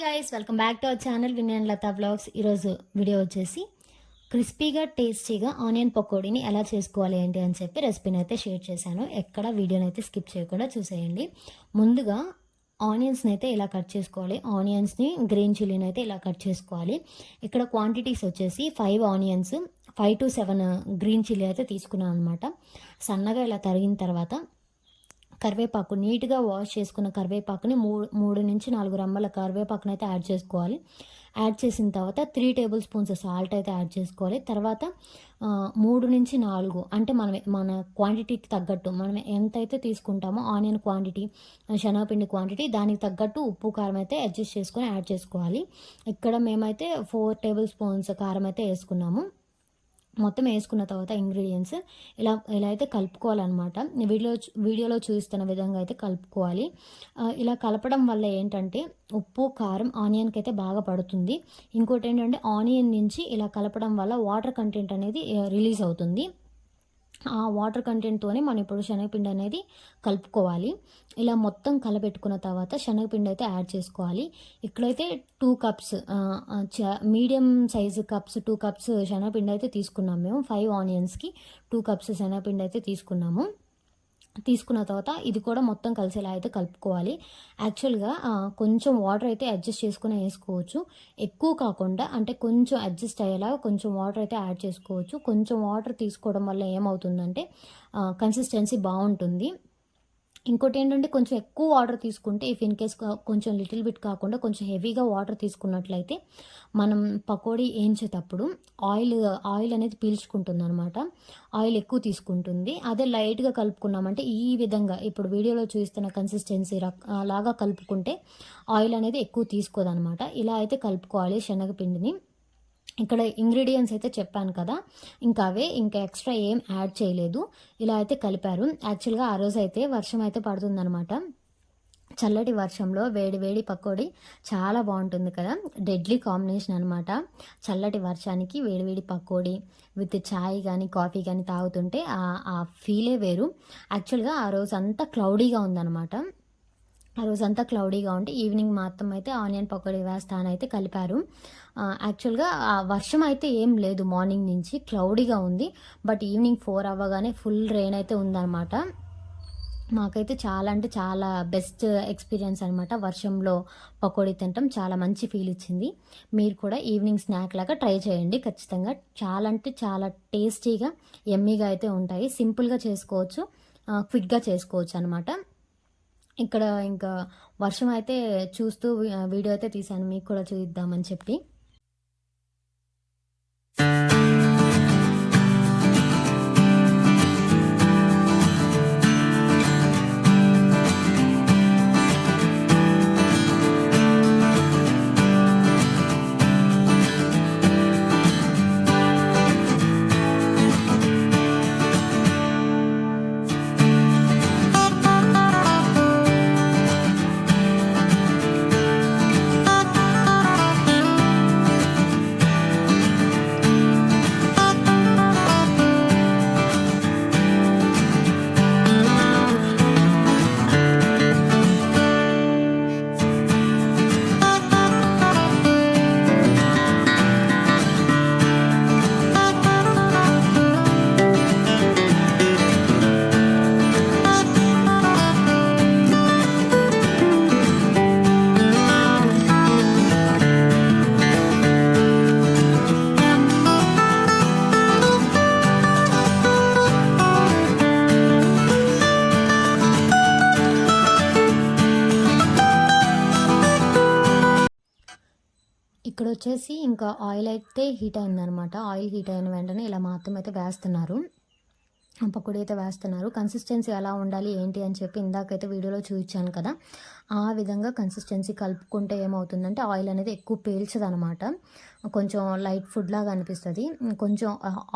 Guys, welcome back to our channel Vinay and Latha blogs. ఈరోజు video వచ్చేసి క్రిస్పీగా టేస్టీగా ఆనియన్ పకోడీని ఎలా చేసుకోవాలి ఏంటి అని చెప్పి రెసిపీని అయితే షేర్ చేశాను. ఎక్కడ వీడియోని అయితే స్కిప్ చేయకుండా చూసేయండి. ముందుగా ఆనియన్స్ని అయితే ఇలా కట్ చేసుకోవాలి. ఆనియన్స్ని గ్రీన్ చిల్లీని అయితే ఇలా కట్ చేసుకోవాలి. ఇక్కడ క్వాంటిటీస్ వచ్చేసి 5 ఆనియన్స్, 5 to 7 గ్రీన్ చిల్లీ అయితే తీసుకున్నాను అనమాట. సన్నగా ఇలా తరిగిన తర్వాత కరివేపాకు నీట్గా వాష్ చేసుకున్న కరివేపాకుని 3 నుంచి 4 రెమ్మల కరివేపాకుని అయితే యాడ్ చేసుకోవాలి. యాడ్ చేసిన తర్వాత 3 టేబుల్ స్పూన్స్ సాల్ట్ అయితే యాడ్ చేసుకోవాలి. తర్వాత 3 నుంచి 4 అంటే మన క్వాంటిటీకి తగ్గట్టు మనం ఎంతైతే తీసుకుంటామో ఆనియన్ క్వాంటిటీ, శనగపిండి క్వాంటిటీ దానికి తగ్గట్టు ఉప్పు కారం అయితే అడ్జస్ట్ చేసుకొని యాడ్ చేసుకోవాలి. ఇక్కడ మేమైతే 4 టేబుల్ స్పూన్స్ కారం అయితే వేసుకున్నాము. మొత్తం వేసుకున్న తర్వాత ఇంగ్రీడియంట్స్ ఇలా అయితే కలుపుకోవాలన్నమాట. వీడియోలో చూపిస్తున్న విధంగా అయితే కలుపుకోవాలి. ఇలా కలపడం వల్ల ఏంటంటే ఉప్పు కారం ఆనియన్కి అయితే బాగా పడుతుంది. ఇంకోటి ఏంటంటే ఆనియన్ నుంచి ఇలా కలపడం వల్ల వాటర్ కంటెంట్ అనేది రిలీజ్ అవుతుంది. ఆ వాటర్ కంటెంట్తోనే మనం ఇప్పుడు శనగపిండి అనేది కలుపుకోవాలి. ఇలా మొత్తం కలబెట్టుకున్న తర్వాత శనగపిండి అయితే యాడ్ చేసుకోవాలి. ఇక్కడైతే 2 cups medium size cups 2 cups శనగపిండి అయితే తీసుకున్నాము మేము. 5 ఆనియన్స్కి 2 కప్స్ శనగపిండి అయితే తీసుకున్నాము. తీసుకున్న తర్వాత ఇది కూడా మొత్తం కలిసేలా అయితే కలుపుకోవాలి. యాక్చువల్గా కొంచెం వాటర్ అయితే అడ్జస్ట్ చేసుకుని వేసుకోవచ్చు. ఎక్కువ కాకుండా అంటే కొంచెం అడ్జస్ట్ అయ్యేలా కొంచెం వాటర్ అయితే యాడ్ చేసుకోవచ్చు. కొంచెం వాటర్ తీసుకోవడం వల్ల ఏమవుతుందంటే కన్సిస్టెన్సీ బాగుంటుంది. ఇంకోటి ఏంటంటే కొంచెం ఎక్కువ వాటర్ తీసుకుంటే ఇఫ్ ఇన్ కేస్ కొంచెం లిటిల్ బిట్ కాకుండా కొంచెం హెవీగా వాటర్ తీసుకున్నట్లయితే మనం పకోడీ వేయించేటప్పుడు ఆయిల్ అనేది పీల్చుకుంటుంది అనమాట. ఆయిల్ ఎక్కువ తీసుకుంటుంది. అదే లైట్గా కలుపుకున్నామంటే ఈ విధంగా ఇప్పుడు వీడియోలో చూస్తున్న కన్సిస్టెన్సీ లాగా కలుపుకుంటే ఆయిల్ అనేది ఎక్కువ తీసుకోదనమాట. ఇలా అయితే కలుపుకోవాలి శనగపిండిని. ఇక్కడ ఇంగ్రీడియంట్స్ అయితే చెప్పాను కదా, ఇంకా ఎక్స్ట్రా ఏం యాడ్ చేయలేదు. ఇలా అయితే కలిపారు. యాక్చువల్గా ఆ రోజు అయితే వర్షం అయితే పడుతుందనమాట. చల్లటి వర్షంలో వేడి వేడి పకోడీ చాలా బాగుంటుంది కదా, డెడ్లీ కాంబినేషన్ అనమాట. చల్లటి వర్షానికి వేడి వేడి పకోడీ విత్ ఛాయ్ కానీ కాఫీ కానీ తాగుతుంటే ఆ ఫీలే వేరు. యాక్చువల్గా ఆ రోజు అంతా క్లౌడీగా ఉందన్నమాట. ఆ రోజంతా క్లౌడీగా ఉంటే ఈవినింగ్ మాత్రం అయితే ఆనియన్ పకోడీ వేస్తానని అయితే కలిపారు. యాక్చువల్గా వర్షం అయితే ఏం లేదు, మార్నింగ్ నుంచి క్లౌడీగా ఉంది. బట్ ఈవినింగ్ 4 అవ్వగానే ఫుల్ రెయిన్ అయితే ఉందన్నమాట. మాకైతే చాలా అంటే చాలా బెస్ట్ ఎక్స్పీరియన్స్ అనమాట. వర్షంలో పకోడీ తినటం చాలా మంచి ఫీల్ ఇచ్చింది. మీరు కూడా ఈవినింగ్ స్నాక్ లాగా ట్రై చేయండి ఖచ్చితంగా. చాలా అంటే చాలా టేస్టీగా యమ్మీగా అయితే ఉంటాయి. సింపుల్గా చేసుకోవచ్చు, క్విక్గా చేసుకోవచ్చు అనమాట. ఇక్కడ ఇంకా వర్షం అయితే చూస్తూ వీడియో అయితే తీశాను మీకు కూడా చూద్దామని చెప్పి. ఇక్కడ వచ్చేసి ఇంకా ఆయిల్ అయితే హీట్ అయిందనమాట. ఆయిల్ హీట్ అయిన వెంటనే ఇలా మాత్రం అయితే వేస్తున్నారు, పకోడీ అయితే వేస్తున్నారు. కన్సిస్టెన్సీ ఎలా ఉండాలి ఏంటి అని చెప్పి ఇందాకైతే వీడియోలో చూపించాను కదా, ఆ విధంగా కన్సిస్టెన్సీ కలుపుకుంటే ఏమవుతుందంటే ఆయిల్ అనేది ఎక్కువ పీల్చదనమాట. కొంచెం లైట్ ఫుడ్ లాగా అనిపిస్తుంది. కొంచెం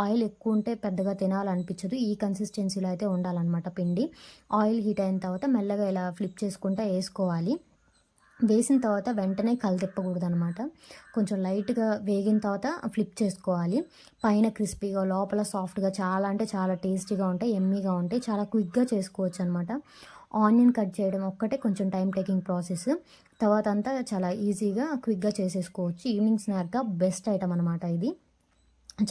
ఆయిల్ ఎక్కువ ఉంటే పెద్దగా తినాలనిపించదు. ఈ కన్సిస్టెన్సీలో అయితే ఉండాలన్నమాట పిండి. ఆయిల్ హీట్ అయిన తర్వాత మెల్లగా ఇలా ఫ్లిప్ చేసుకుంటూ వేసుకోవాలి. వేసిన తర్వాత వెంటనే తిప్పకూడదు అనమాట. కొంచెం లైట్గా వేగిన తర్వాత ఫ్లిప్ చేసుకోవాలి. పైన క్రిస్పీగా లోపల సాఫ్ట్గా చాలా అంటే చాలా టేస్టీగా ఉంటాయి, ఎమ్మీగా ఉంటాయి. చాలా క్విక్గా చేసుకోవచ్చు అనమాట. ఆనియన్ కట్ చేయడం ఒక్కటే కొంచెం టైం టేకింగ్ ప్రాసెస్. తర్వాత అంతా చాలా ఈజీగా, క్విక్‌గా చేసేసుకోవచ్చు. ఈవినింగ్ స్నాక్‌గా బెస్ట్ ఐటెమ్ అనమాట ఇది.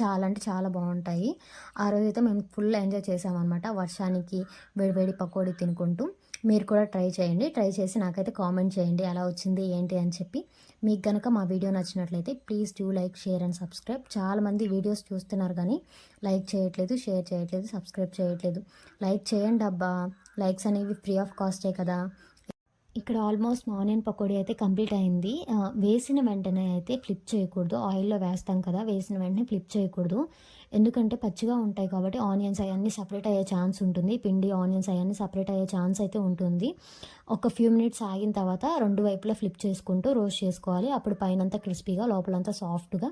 చాలా అంటే చాలా బావుంటాయి. ఆ రోజైతే మేము ఫుల్ ఎంజాయ్ చేసామనమాట. వర్షానికి వేడి వేడి పకోడీ తినుకుంటూ. మీరు కూడా ట్రై చేయండి. ట్రై చేసి నాకైతే కామెంట్ చేయండి ఎలా వచ్చింది ఏంటి అని చెప్పి. మీకు గనక మా వీడియో నచ్చినట్లయితే please do like, share and subscribe. చాలామంది వీడియోస్ చూస్తున్నారు కానీ లైక్ చేయట్లేదు, షేర్ చేయట్లేదు, సబ్స్క్రైబ్ చేయట్లేదు. లైక్ చేయండబ్బా! లైక్స్ అనేవి ఫ్రీ ఆఫ్ కాస్టే కదా! ఇక్కడ ఆల్మోస్ట్ మా ఆనియన్ పకోడీ అయితే కంప్లీట్ అయింది. వేసిన వెంటనే అయితే ఫ్లిప్ చేయకూడదు. ఆయిల్‌లో వేస్తాం కదా! వేసిన వెంటనే ఫ్లిప్ చేయకూడదు. ఎందుకంటే పచ్చిగా ఉంటాయి కాబట్టి ఆనియన్స్ అయన్నీ సెపరేట్ అయ్యే ఛాన్స్ ఉంటుంది. పిండి, ఆనియన్స్ అయన్నీ సెపరేట్ అయ్యే ఛాన్స్ అయితే ఉంటుంది. ఒక ఫ్యూ మినిట్స్ ఆగిన తర్వాత రెండు వైపులా ఫ్లిప్ చేసుకుంటూ రోస్ట్ చేసుకోవాలి. అప్పుడు పైనంతా క్రిస్పీగా, లోపలంతా సాఫ్ట్‌గా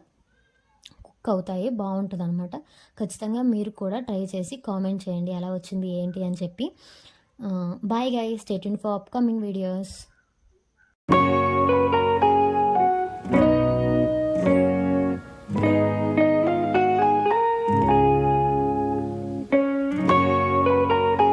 కుక్ అవుతాయి. బావుంటదనమాట. ఖచ్చితంగా మీరు కూడా ట్రై చేసి కామెంట్ చేయండి ఎలా వచ్చింది ఏంటి అని చెప్పి. Bye guys, stay tuned for upcoming videos.